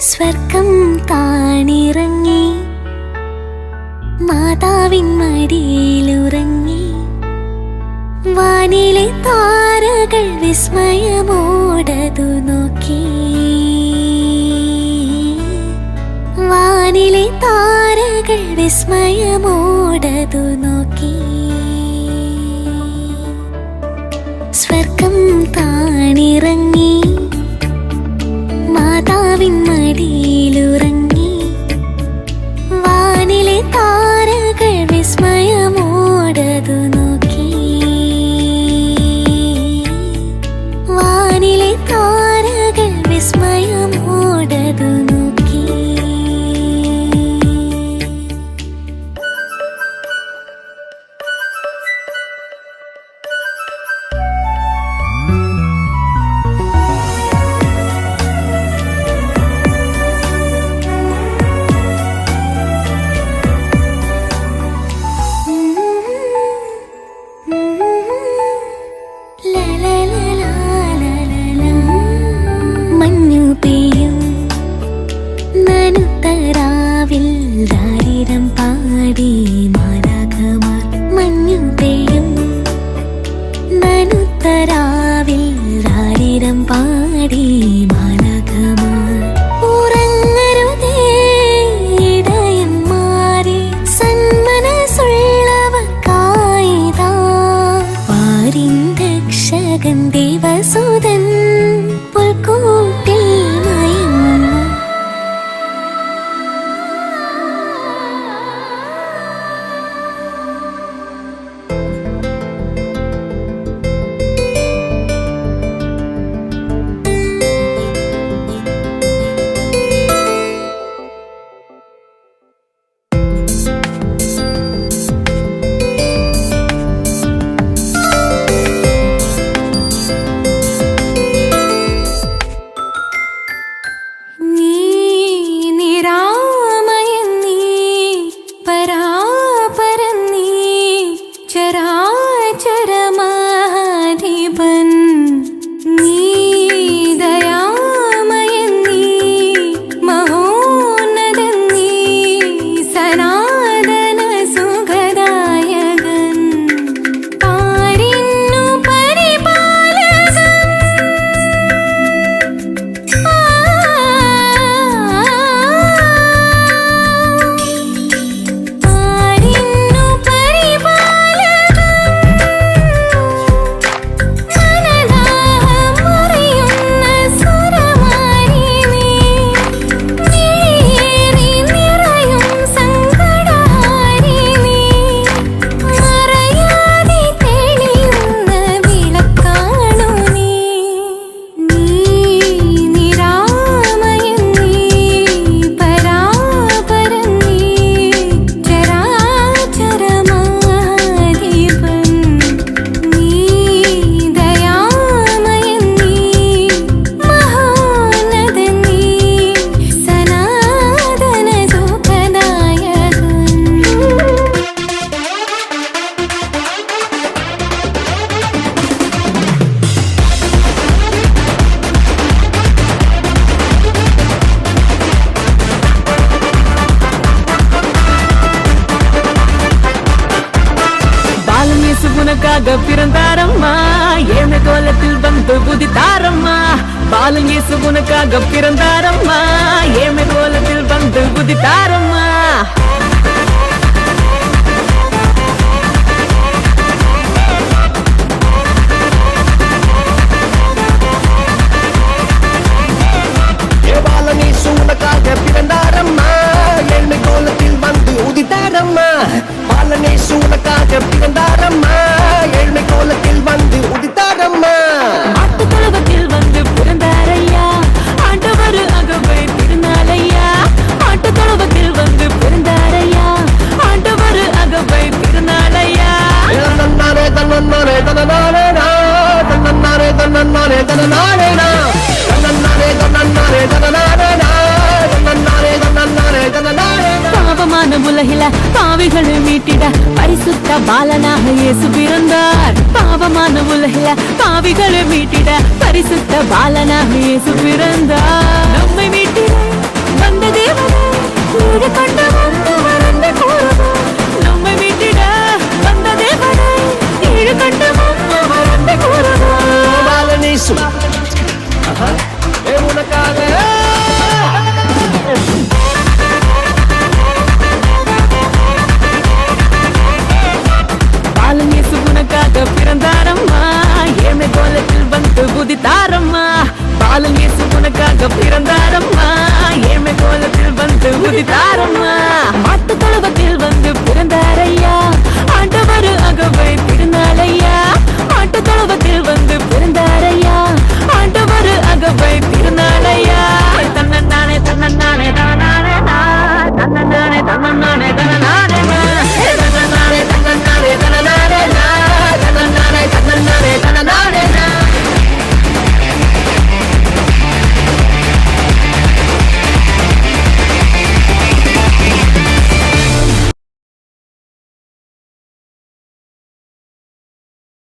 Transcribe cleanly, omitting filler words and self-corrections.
സ്വർഗം താണിറങ്ങി മാതാവിൻ മടിയിലുറങ്ങി വാനിലെ താരകൾ വിസ്മയമോടതു നോക്കി വാനിലെ താരകൾ വിസ്മയമോടതു നോക്കി സ്വർഗം താണിറങ്ങി മാതാവിൻ മടിയിലുറങ്ങി വാനിലെ താരകൾ വിസ്മയമോടതു നോക്കി വാനിലെ താരകൾ വിസ്മയമോടതു നോക്കി മഞ്ഞു പെയ്യും നനുത്തരാവിൽ ദാരിദ്ര്യം പാടി മാലാഖമാർ മഞ്ഞു പെയ്യും നനുത്തരാവിൽ ദാരിദ്ര്യം പാടി മാലാഖമാർ ഉറങ്ങരുതേ ഇടയന്മാരെ സന്മനസ്സുള്ളവർക്കായിതാ പാരിൻ രക്ഷകൻ ദേവസുതൻ പുൽക്കൂട്ടിൽ മയങ്ങുന്നു பிறந்தாரம்மா ஏழு கோலத்தில் வந்து புதித்தாரம்மா பாலன் இயேசு உனக்காக பிறந்தாரம்மா ஏழு கோலத்தில் வந்து புதித்தாரம்மா பாலன் இயேசு உனக்காக பிறந்தாரம்மா ஏழு கோலத்தில் வந்து உதித்தாரம்மா பாலன் இயேசு உனக்காக பிறந்தாரம்மா ஏழ்மை கோலத்தில் வந்து உதித்தாரம்மா ஆட்டு தொழுவத்தில் வந்து பிறந்தாரையா ஆண்டவர் அகவை திருநாளையா ஆட்டு தொழுவத்தில் வந்து பிறந்தாரையா ஆண்டவர் அகவை திருநாளையா தன்னன்னாரே தன்னன்னாரே தன்னனாரே தன்னன்னாரே தன்னன்னாரே தன்னனாரே தன்னன்னாரே தன்னன்னாரே தன்னனாரே தன்னன்னாரே தன்னன்னாரே தன்னனாரே பாவமான உலகில பாவிகளை மீட்டிட பரிசுத்த பாலனாக இயேசு பிறந்தார் பாவமான உலகில பாவிகளை மீட்டிட பரிசுத்த பாலனாக இயேசு பிறந்தார் நம்மை மீட்டிட தேவதை வீடு கொண்டு